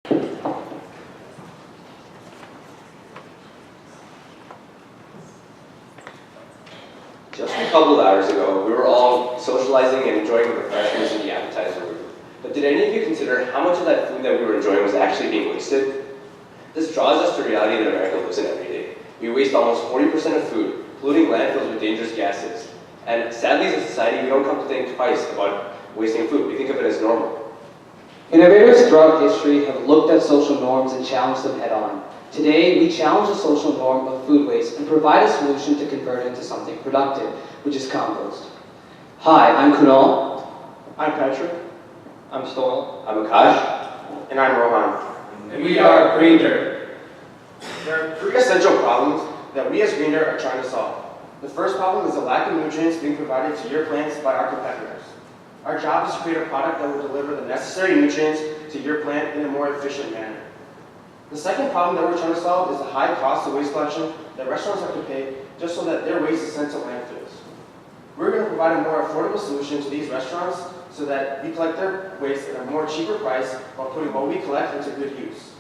Just a couple of hours ago, we were all socializing and enjoying the refreshments in the appetizer room. But did any of you consider how much of that food that we were enjoying was actually being wasted? This draws us to the reality that America lives in every day. We waste almost 40% of food, polluting landfills with dangerous gases. And sadly, as a society, we don't come to think twice about wasting food. We think of it as normal. Innovators throughout history have looked at social norms and challenged them head-on. Today, we challenge the social norm of food waste and provide a solution to convert it into something productive, which is compost. Hi, I'm Conant. I'm Patrick. I'm Stoll. I'm Akash. And I'm Rohan. And we are GreenDirt. There are three essential problems that we as GreenDirt are trying to solve. The first problem is the lack of nutrients being provided to your plants by our competitors. Our job is to create a product that will deliver the necessary nutrients to your plant in a more efficient manner. The second problem that we're trying to solve is the high cost of waste collection that restaurants have to pay just so that their waste is sent to landfills. We're going to provide a more affordable solution to these restaurants so that we collect their waste at a more cheaper price while putting what we collect into good use.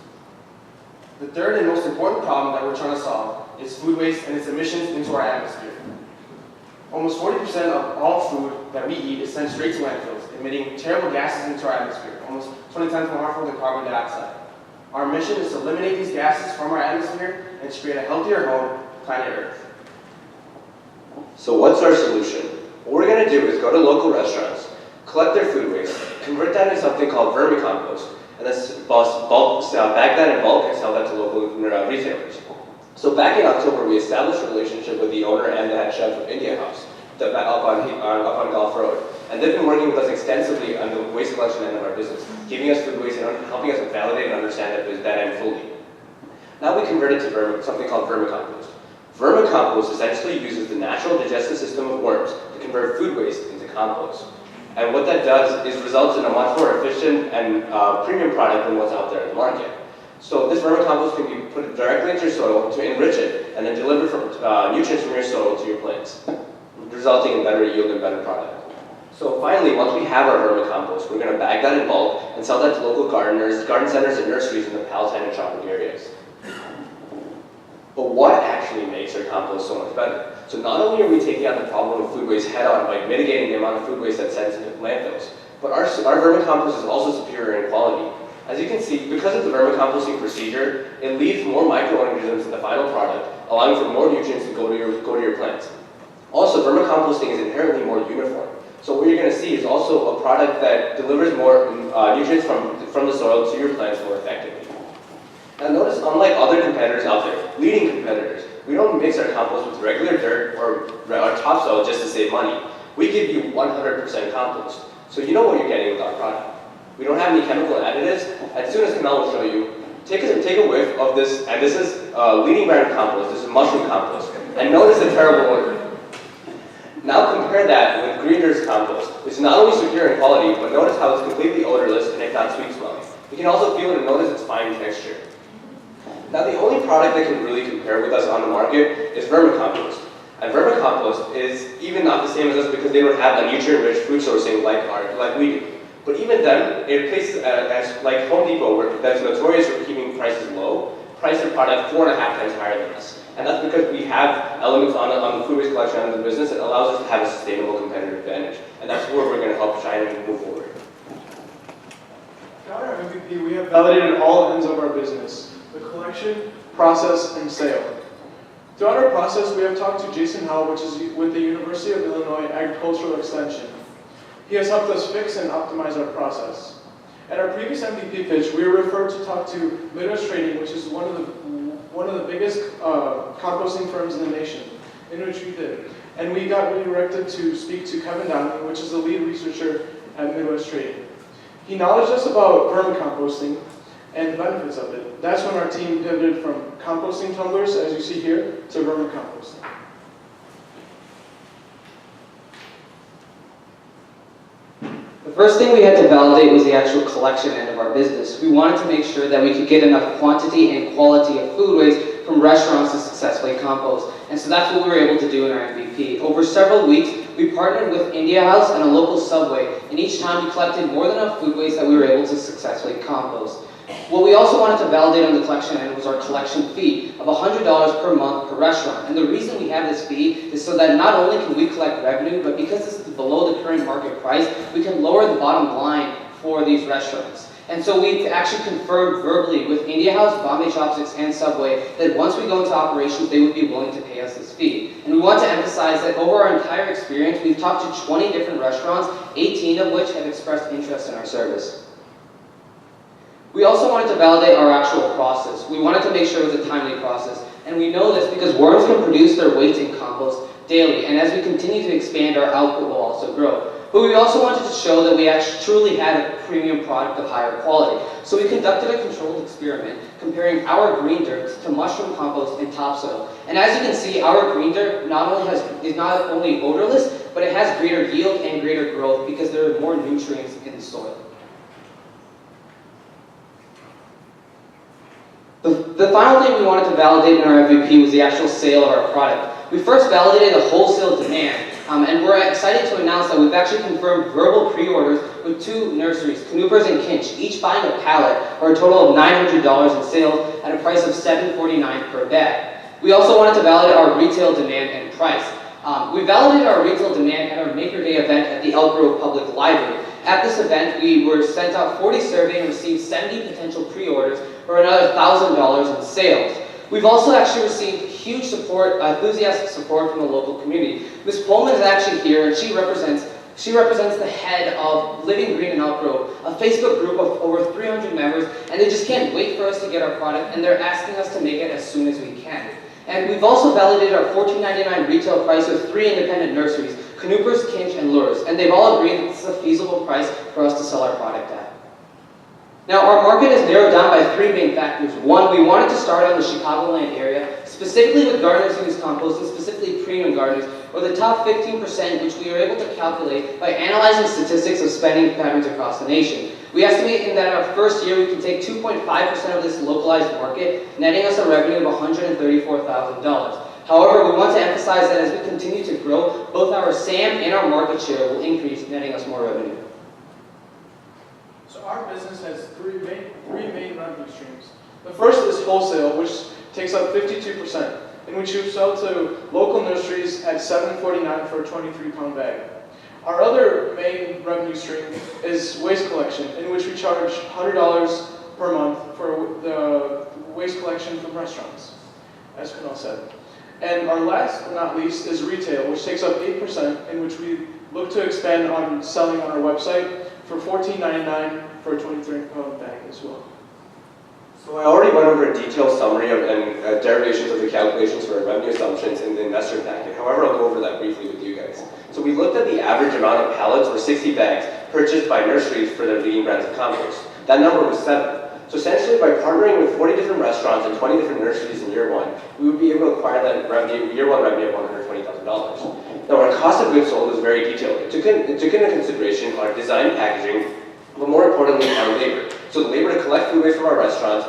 The third and most important problem that we're trying to solve is food waste and its emissions into our atmosphere. Almost 40% of all food that we eat is sent straight to landfills, emitting terrible gases into our atmosphere, almost 20 times more harmful than carbon dioxide. Our mission is to eliminate these gases from our atmosphere and to create a healthier home, planet Earth. So what's our solution? What we're going to do is go to local restaurants, collect their food waste, convert that into something called vermicompost, and then bag that in bulk and sell that to local retailers. So back in October, we established a relationship with the owner and the head chef of India House, up on Gulf Road. And they've been working with us extensively on the waste collection end of our business, giving us food waste and helping us validate and understand that end fully. Now we converted to something called vermicompost. Vermicompost essentially uses the natural digestive system of worms to convert food waste into compost. And what that does is results in a much more efficient and premium product than what's out there in the market. So this vermicompost can be put directly into your soil to enrich it and then deliver nutrients from your soil to your plants, resulting in better yield and better product. So finally, once we have our vermicompost, we're going to bag that in bulk and sell that to local gardeners, garden centers, and nurseries in the Palatine and shopping areas. But what actually makes our compost so much better? So not only are we taking out the problem of food waste head-on by mitigating the amount of food waste that's sent into landfills, but our vermicompost is also superior in quality. As you can see, because of the vermicomposting procedure, it leaves more microorganisms in the final product, allowing for more nutrients to go to your plants. Also, vermicomposting is inherently more uniform. So what you're going to see is also a product that delivers more nutrients from the soil to your plants more effectively. Now notice, unlike other competitors out there, leading competitors, we don't mix our compost with regular dirt or topsoil just to save money. We give you 100% compost. So you know what you're getting with our product. We don't have any chemical additives. As soon as Kamal will show you, take a whiff of this, and this is leading brand compost. This is mushroom compost. And notice the terrible odor. Now compare that with GreenDirt's compost, which is not only superior in quality, but notice how it's completely odorless and if not sweet smelling. You can also feel it and notice its fine texture. Now the only product that can really compare with us on the market is vermicompost. And vermicompost is even not the same as us because they don't have a nutrient-rich food sourcing like we do. But even then, in places as like Home Depot, that's notorious for keeping prices low, price their product 4.5 times higher than us. And that's because we have elements on the food waste collection end of the business that allows us to have a sustainable competitive advantage. And that's where we're going to help China move forward. Got our MVP, we have validated all ends of our business: the collection, process, and sale. Throughout our process, we have talked to Jason Howell, which is with the University of Illinois Agricultural Extension. He has helped us fix and optimize our process. At our previous MVP pitch, we were referred to talk to Midwest Trading, which is one of the biggest composting firms in the nation, in which we did. And we got redirected to speak to Kevin Downey, which is the lead researcher at Midwest Trading. He knowledged us about vermicomposting and the benefits of it. That's when our team pivoted from composting tumblers, as you see here, to vermicomposting. The first thing we had to validate was the actual collection end of our business. We wanted to make sure that we could get enough quantity and quality of food waste from restaurants to successfully compost. And so that's what we were able to do in our MVP. Over several weeks, we partnered with India House and a local Subway, and each time we collected more than enough food waste that we were able to successfully compost. What we also wanted to validate on the collection end was our collection fee of $100 per month per restaurant. And the reason we have this fee is so that not only can we collect revenue, but because this is below the current market price, we can lower the bottom line for these restaurants. And so we've actually confirmed verbally with India House, Bombay Chopsticks, and Subway that once we go into operations, they would be willing to pay us this fee. And we want to emphasize that over our entire experience, we've talked to 20 different restaurants, 18 of which have expressed interest in our service. We also wanted to validate our actual process. We wanted to make sure it was a timely process. And we know this because worms can produce their weight in compost daily. And as we continue to expand, our output will also grow. But we also wanted to show that we actually truly had a premium product of higher quality. So we conducted a controlled experiment comparing our GreenDirt to mushroom compost and topsoil. And as you can see, our GreenDirt is not only odorless, but it has greater yield and greater growth because there are more nutrients in the soil. The final thing we wanted to validate in our MVP was the actual sale of our product. We first validated the wholesale demand, and we're excited to announce that we've actually confirmed verbal pre-orders with 2 nurseries, Canoopers and Kinch, each buying a pallet for a total of $900 in sales at a price of $7.49 per bag. We also wanted to validate our retail demand and price. We validated our retail demand at our Maker Day event at the Elk Grove Public Library. At this event, we were sent out 40 surveys and received 70 potential pre-orders for another $1,000 in sales. We've also actually received huge support, enthusiastic support from the local community. Ms. Pullman is actually here, and she represents the head of Living Green in Elk Grove, a Facebook group of over 300 members, and they just can't wait for us to get our product, and they're asking us to make it as soon as we can. And we've also validated our $14.99 retail price with 3 independent nurseries, Canoopers, Kinch, and Lures, and they've all agreed that this is a feasible price for us to sell our product at. Now, our market is narrowed down by 3 main factors. One, we wanted to start out in the Chicagoland area, specifically with gardeners who use compost, and specifically premium gardeners, or the top 15%, which we were able to calculate by analyzing statistics of spending patterns across the nation. We estimate that in our first year, we can take 2.5% of this localized market, netting us a revenue of $134,000. However, we want to emphasize that as we continue to grow, both our SAM and our market share will increase, netting us more revenue. So our business has three main revenue streams. The first is wholesale, which takes up 52%, in which we sell to local nurseries at $7.49 for a 23-pound bag. Our other main revenue stream is waste collection, in which we charge $100 per month for the waste collection from restaurants, as Conant said. And our last but not least is retail, which takes up 8%, in which we look to expand on selling on our website for $14.99 for a 23-pound bag as well. So I already went over a detailed summary and derivations of the calculations for our revenue assumptions in the investor packet. However, I'll go over that briefly with you guys. So we looked at the average amount of pallets, or 60 bags, purchased by nurseries for their leading brands of compost. That number was 7. So essentially, by partnering with 40 different restaurants and 20 different nurseries in year 1, we would be able to acquire that year one revenue of $120,000. Now, our cost of goods sold was very detailed. It took into consideration our design, packaging, but more importantly, our labor. So the labor to collect food waste from our restaurants,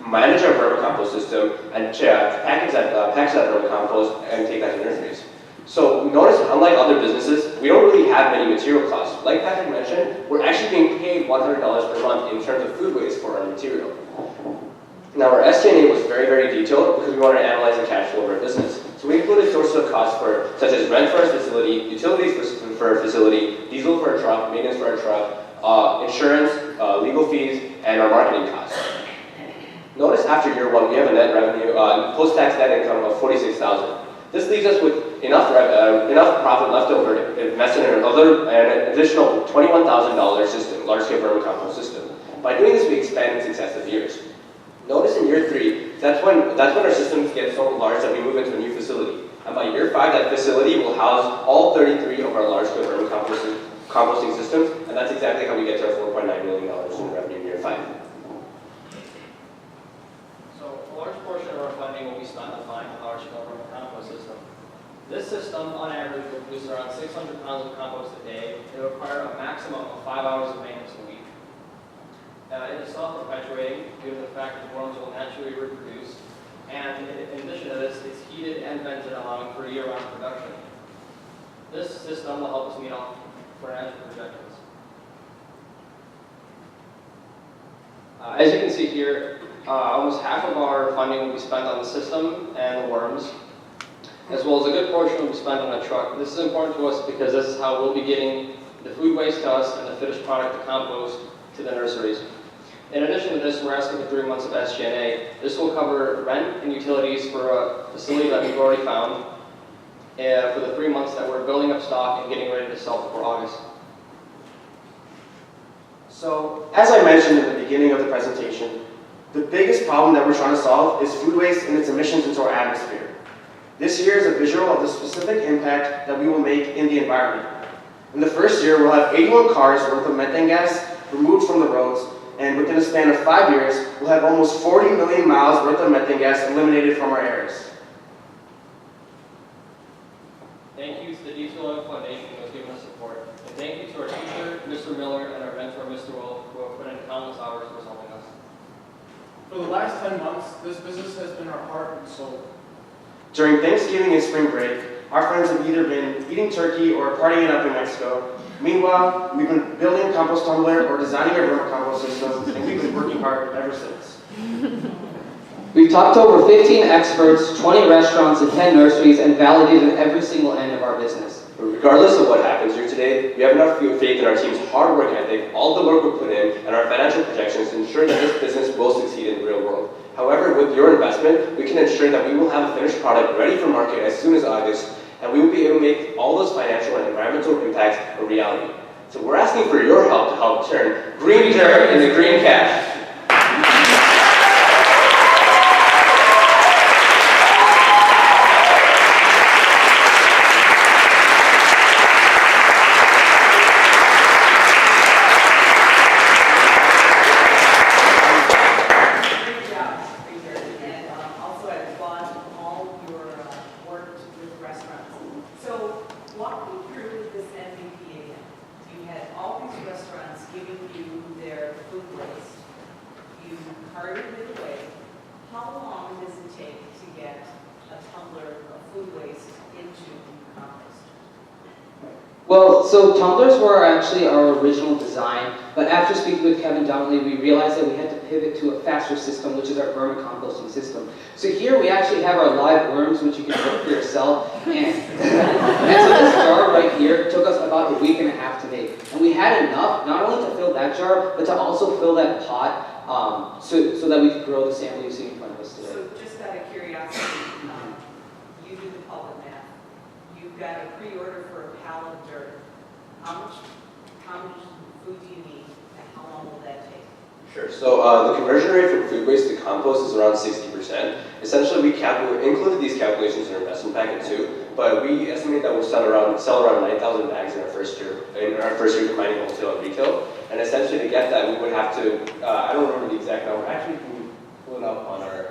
manage our vermicompost system, and package that vermicompost and take that to nurseries. So notice, unlike other businesses, we don't really have many material costs. Like Patrick mentioned, we're actually being paid $100 per month in terms of food waste for our material. Now, our SG&A was very, very detailed because we wanted to analyze the cash flow of our business. So we included sources of costs such as rent for our facility, utilities for our facility, diesel for our truck, maintenance for our truck, insurance, legal fees, and our marketing costs. Notice after year 1, we have a net revenue, post-tax net income of $46,000. This leaves us with enough profit left over to invest in an additional $21,000 system, large-scale vermicompost system. By doing this, we expand in successive years. Notice in year 3, that's when our systems get so large that we move into a new facility. And by year 5, that facility will house all 33 of our large-scale vermicomposting systems, and that's exactly how we get to our $4.9 million in revenue in year 5. A large portion of our funding will be spent on buying a large-scale vermicompost system. This system, on average, will produce around 600 pounds of compost a day. It will require a maximum of 5 hours of maintenance a week. It is self-perpetuating due to the fact that worms will naturally reproduce. And in addition to this, it's heated and vented, allowing for year-round production. This system will help us meet all financial projections. As you can see here, almost half of our funding will be spent on the system and the worms, as well as a good portion will be spent on a truck. This is important to us because this is how we'll be getting the food waste to us and the finished product to compost to the nurseries. In addition to this, we're asking for 3 months of SG&A. This will cover rent and utilities for a facility that we've already found, for the 3 months that we're building up stock and getting ready to sell before August. So, as I mentioned in the beginning of the presentation, the biggest problem that we're trying to solve is food waste and its emissions into our atmosphere. This here is a visual of the specific impact that we will make in the environment. In the first year, we'll have 81 cars worth of methane gas removed from the roads, and within a span of 5 years, we'll have almost 40 million miles worth of methane gas eliminated from our airs. Thank you to the D211 Foundation who has given us support. And thank you to our teacher, Mr. Miller, and our mentor, Mr. Wolf, who have put in countless hours for helping us. For the last 10 months, this business has been our heart and soul. During Thanksgiving and spring break, our friends have either been eating turkey or partying up in Mexico. Meanwhile, we've been building a compost tumbler or designing a vermicompost system, and we've been working hard ever since. We've talked to over 15 experts, 20 restaurants, and 10 nurseries, and validated every single end of our business. Regardless of what happens here today, we have enough faith in our team's hard work ethic, all the work we put in, and our financial projections to ensure that this business will succeed in the real world. However, with your investment, we can ensure that we will have a finished product ready for market as soon as August, and we will be able to make all those financial and environmental impacts a reality. So we're asking for your help to help turn green dirt into green cash. Well, so tumblers were actually our original design, but after speaking with Kevin Donnelly, we realized that we had to pivot to a faster system, which is our vermicomposting system. So here we actually have our live worms, which you can look for yourself, and so this jar right here took us about a week and a half to make. And we had enough, not only to fill that jar, but to also fill that pot, so that we could grow the sample you see in front of us today. So just out of curiosity, you do the public math. You've got a pre-order for a pallet of dirt. How much food do you need, and how long will that take? Sure. So the conversion rate from food waste to compost is around 60%. Essentially, we included these calculations in our investment packet too, but we estimate that we'll sell around 9,000 bags in our first year combining wholesale and retail. And essentially, to get that, we would have to, I don't remember the exact number. Actually, can we pull it up on our,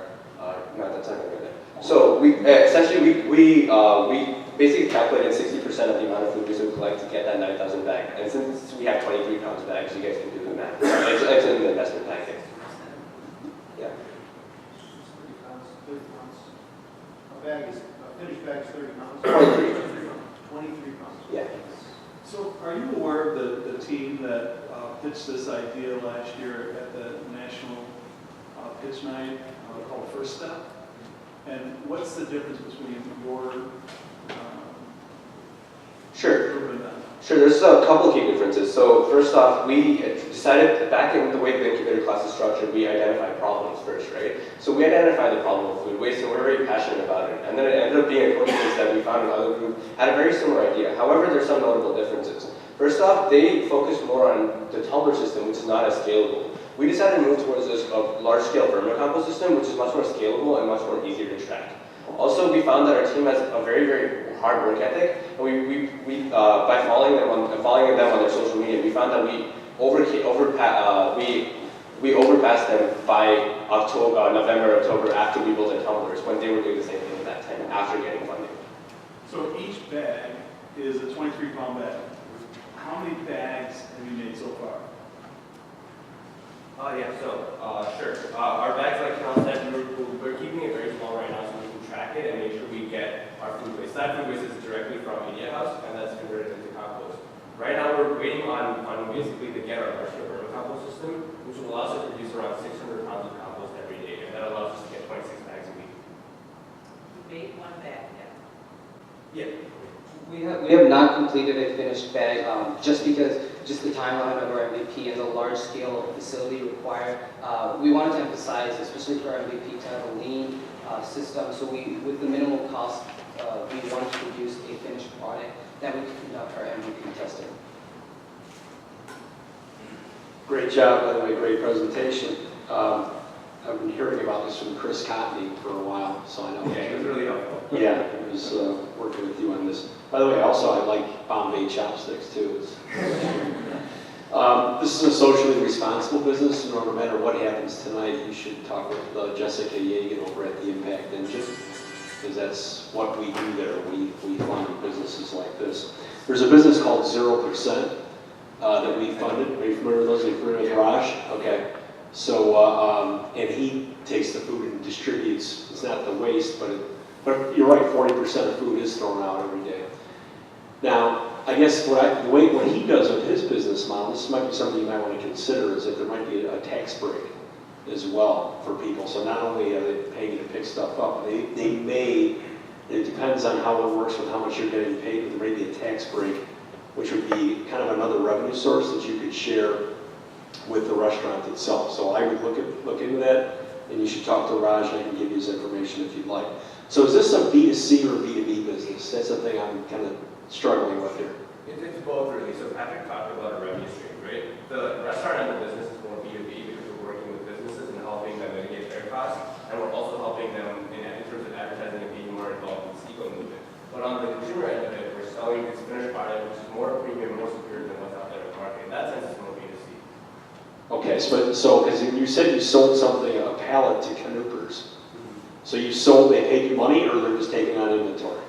no, that's not going to be there. So we basically calculated 60% of the amount of food we would collect to get that 9,000 bag. And since we have 23 pounds bags, you guys can do the math. It's in the investment packet. Yeah. 30 pounds. A finished bag is 30 pounds? 23. 23 pounds. Yeah. So are you aware of the team that pitched this idea last year at the National Pitch Night called First Step? And what's the difference between your Sure. group and them? Sure, there's a couple of key differences. So first off, we decided back in the way the incubator class is structured, we identified problems first, right? So we identified the problem of food waste and we're very passionate about it. And then it ended up being a coincidence that we found another group had a very similar idea. However, there's some notable differences. First off, they focused more on the tumbler system, which is not as scalable. We decided to move towards this large-scale vermicompost system, which is much more scalable and much more easier to track. Also, we found that our team has a very, very hard work ethic, and by following them on their social media, we found that we overpassed them by November, October, after we built the tumblers, when they were doing the same thing at that time, after getting funding. So each bag is a 23-pound bag. How many bags have you made so far? Sure. Our bags, like Conant said, we're keeping it very small right now so we can track it and make sure we get our food waste. That food waste is directly from Media House, and that's converted into compost. Right now, we're waiting on basically to get our large-scale vermicompost system, which will allow us to produce around 600 pounds of compost every day, and that allows us to get 26 bags a week. You made one bag yet? Yeah. We have not completed a finished bag, just because the timeline of our MVP and the large scale facility required. We wanted to emphasize, especially for our MVP, to have a lean system. So with the minimal cost, we wanted to produce a finished product that we could conduct our MVP testing. Great job, by the way, great presentation. I've been hearing about this from Chris Conant for a while, so I know. Yeah, it was really helpful. Yeah, he was working with you on this. By the way, also, I like Bombay chopsticks, too. This is a socially responsible business, and no matter what happens tonight, you should talk with Jessica Yeagan over at the Impact Engine, because that's what we do there. We fund businesses like this. There's a business called 0%. That we funded. Are you familiar with those? Are you familiar with Raj? Okay. So, and he takes the food and distributes. It's not the waste, but you're right. 40% of food is thrown out every day. Now, I guess what he does with his business model, this might be something you might want to consider, is that there might be a tax break as well for people. So not only are they paying you to pick stuff up, they may. It depends on how it works with how much you're getting paid, but there may be a tax break, which would be kind of another revenue source that you could share with the restaurant itself. So I would look into that, and you should talk to Raj, and I can give you his information if you'd like. So is this a B2C or B2B business? That's the thing I'm kind of struggling with here. It's both really. So Patrick talked about a revenue stream, right? The restaurant end of the business is more B2B because we're working with businesses and helping them mitigate their costs, and we're also helping them in terms of advertising and being more involved in this eco movement. But on the consumer end of it, we're selling this finished product, which is more premium, more superior than what's out there in the market. In that sense, it's more B2C. Okay, so because you said you sold something, a pallet to Canoopers. So they paid you money, or they're just taking on inventory?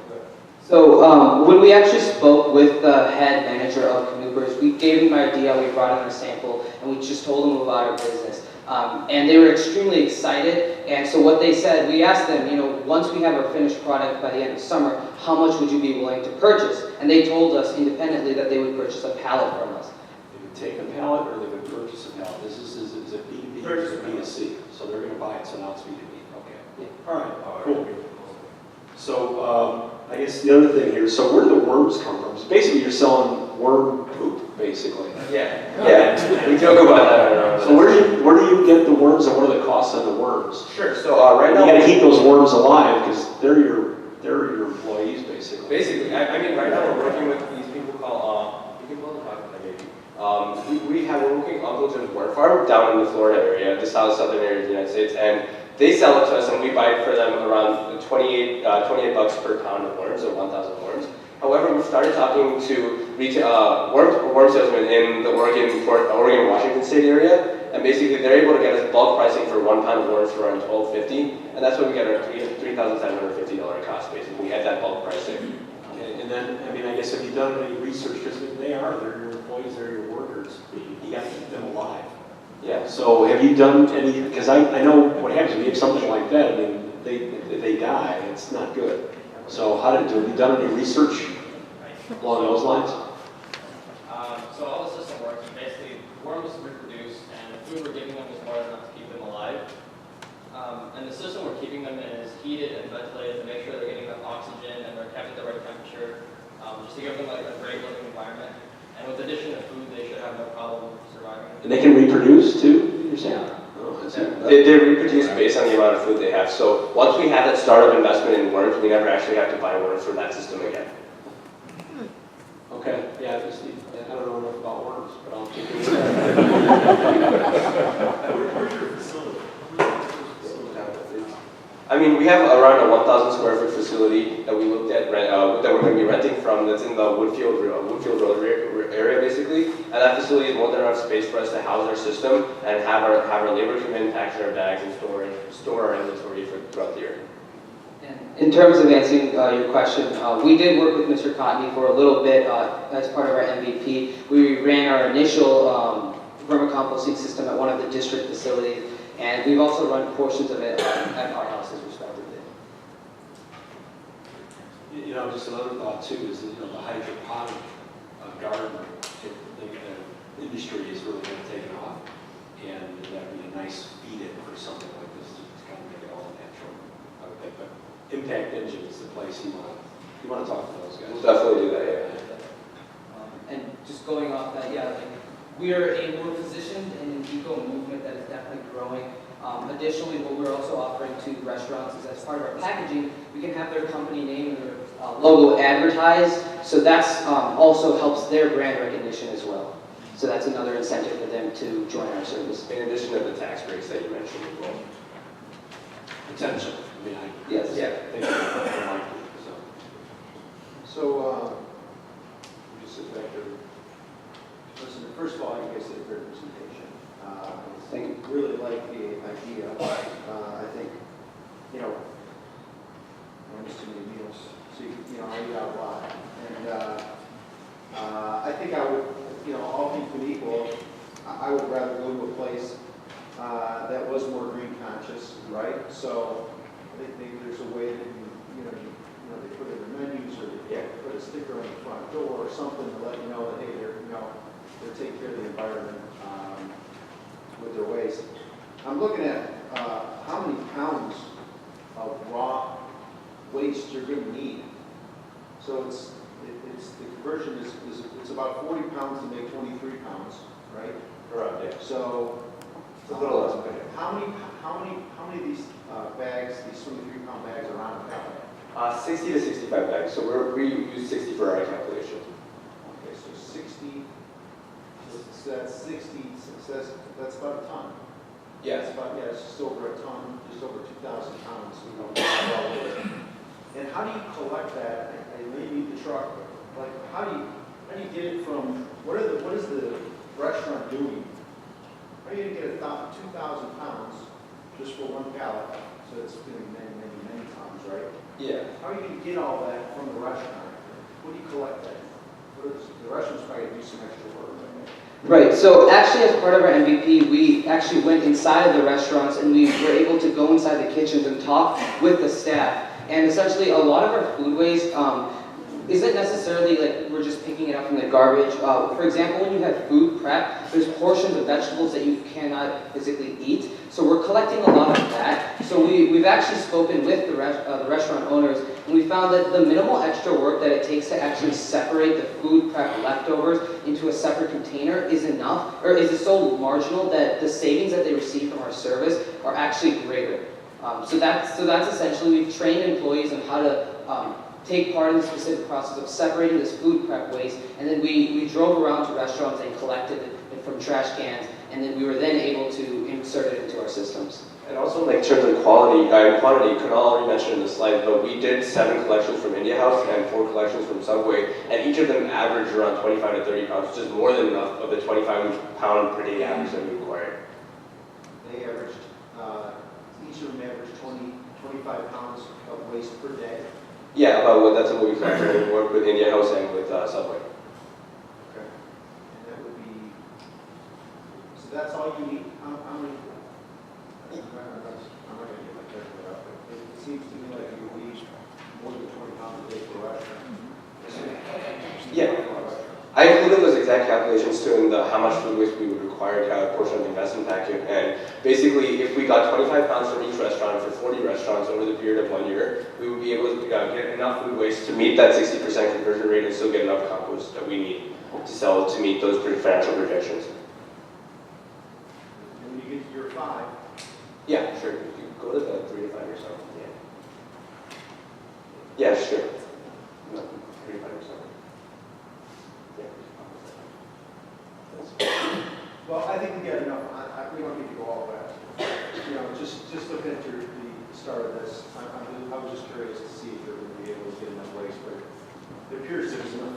So when we actually spoke with the head manager of Canoopers, we gave him an idea, we brought in a sample, and we just told them about our business. And they were extremely excited, and so what they said, we asked them, once we have our finished product by the end of summer, how much would you be willing to purchase? And they told us independently that they would purchase a pallet from us. They would take a pallet, or they would purchase a pallet? This is a B2B or B2C? So they're going to buy it, so now it's B2B. Okay. Yeah. All right, cool. So I guess the other thing here, so where do the worms come from? So basically you're selling worm poop, basically. Yeah, we joke about that. So where do you get the worms, and what are the costs on the worms? Sure. So right now you got to keep those worms alive because they're your employees, basically. Basically, I mean, right now we're working with these people called you can call them maybe. We're working with Uncle Jim's Worm Farm down in the Florida area, the southern area of the United States, and they sell it to us, and we buy it for them around $28 per pound of worms, or 1,000 worms. However, we've started talking to worm salesmen in the Oregon, Washington State area, and basically they're able to get us bulk pricing for 1 pound of worms for around $12.50, and that's when we get our $3,750 cost, basically, at that bulk pricing. Okay, and then, I mean, I guess have you done any research, because they're your employees, they're your workers, you got to keep them alive. Yeah. So have you done any, because I know what happens when you have something like that, I mean, if they die, it's not good. So have you done any research along those lines? So all the system works, basically worms reproduce, and the food we're giving them is more than enough to keep them alive. And the system we're keeping them in is heated and ventilated to make sure they're getting enough oxygen and they're kept at the right temperature, just to give them like a great living environment. And with the addition of food, they should have no problem surviving. And they can reproduce too, you're saying? Oh, they reproduce based on the amount of food they have. So once we have that startup investment in worms, we never actually have to buy worms for that system again. Okay, yeah, I don't know enough about worms, but I'll keep it. Where's your facility? I mean, we have around a 1,000 square foot facility that we looked at, that we're going to be renting from, that's in the Woodfield Road area, basically. And that facility is more than enough space for us to house our system and have our labor come in, package our bags, and store our inventory throughout the year. In terms of answering your question, we did work with Mr. Conant for a little bit as part of our MVP. We ran our initial vermicomposting system at one of the district facilities, and we've also run portions of it at our houses, respectively. Just another thought too is that, the hydroponic garden industry is really kind of taken off. and that'd be a nice feed-in for something like this to kind of make it all natural, I would think. But Impact Engine is the place you want to talk to those guys. We'll definitely do that, yeah. And just going off that, yeah, like we're positioned in an eco movement that is definitely growing. Additionally, what we're also offering to restaurants is as part of our packaging, we can have their company name and their logo advertised. So that's also helps their brand recognition as well. So that's another incentive for them to join our service. In addition to the tax breaks that you mentioned as well. Potential. I mean, Yes. Yeah. think it's likely, so. So, just sit back there. Listen, first of all, you guys did a great presentation. Thank you. Really like the idea. I think, I'm just too many meals, so I eat out a lot. And I think I would, all things being equal, I would rather go to a place that was more green conscious, right? So I think maybe there's a way that they put it in their menus or they put a sticker on the front door or something to let you know that, hey, they're taking care of the environment with their waste. I'm looking at how many pounds of raw waste you're going to need. So the conversion is it's about 40 pounds to make 23 pounds, right? Around, yeah. So It's a little less, but yeah. how many of these bags, these 23-pound bags, are on a pallet? 60 to 65 bags. So we use 60 for our calculation. Okay, so 60. So that's 60. So that's about a ton. Yeah. It's just over a ton, just over 2,000 pounds. And how do you collect that? I know you need the truck. Like, how do you get it from? What is the restaurant doing? How are you going to get 2,000 pounds just for one pallet? So it's going to be many tons, right? Yeah. How are you going to get all that from the restaurant? What do you collect that? The restaurant's probably going to do some extra work. Right, so actually as part of our MVP, we actually went inside of the restaurants and we were able to go inside the kitchens and talk with the staff. And essentially a lot of our food waste isn't necessarily like we're just picking it up from the garbage. For example, when you have food prep, there's portions of vegetables that you cannot physically eat. So we're collecting a lot of that. So we've actually spoken with the restaurant owners, and we found that the minimal extra work that it takes to actually separate the food prep leftovers into a separate container is enough, or is so marginal that the savings that they receive from our service are actually greater. So that's essentially, we've trained employees on how to take part in the specific process of separating this food prep waste, and then we drove around to restaurants and collected it from trash cans, and then we were then able to insert it into our systems. And also, like, in terms of quantity, Conant already mentioned in the slide, but we did 7 collections from India House and 4 collections from Subway, and each of them averaged around 25 to 30 pounds, which is more than enough of the 25-pound per day average that we required. They averaged, each of them averaged 25 pounds of waste per day. Yeah, that's what we collected when we worked with India House and with Subway. Okay. And that would be, so that's all you need? How many? I'm not going to get my calculator out, but it seems to me like you need more than 20 pounds a day per restaurant. Yeah. I included those exact calculations to how much food waste we would require to portion of the investment packet. And basically, if we got 25 pounds from each restaurant for 40 restaurants over the period of 1 year, we would be able to get enough food waste to meet that 60% conversion rate and still get enough compost that we need to sell to meet those financial projections. And when you get to year 5, Yeah, sure. You can go to the 3 to 5 years old. Yeah, sure. No, 3 to 5 years old. well, I think we get enough. We don't need to go all the way. Just looking at the start of this, I was just curious to see if you're going to be able to get enough waste, but it appears there's enough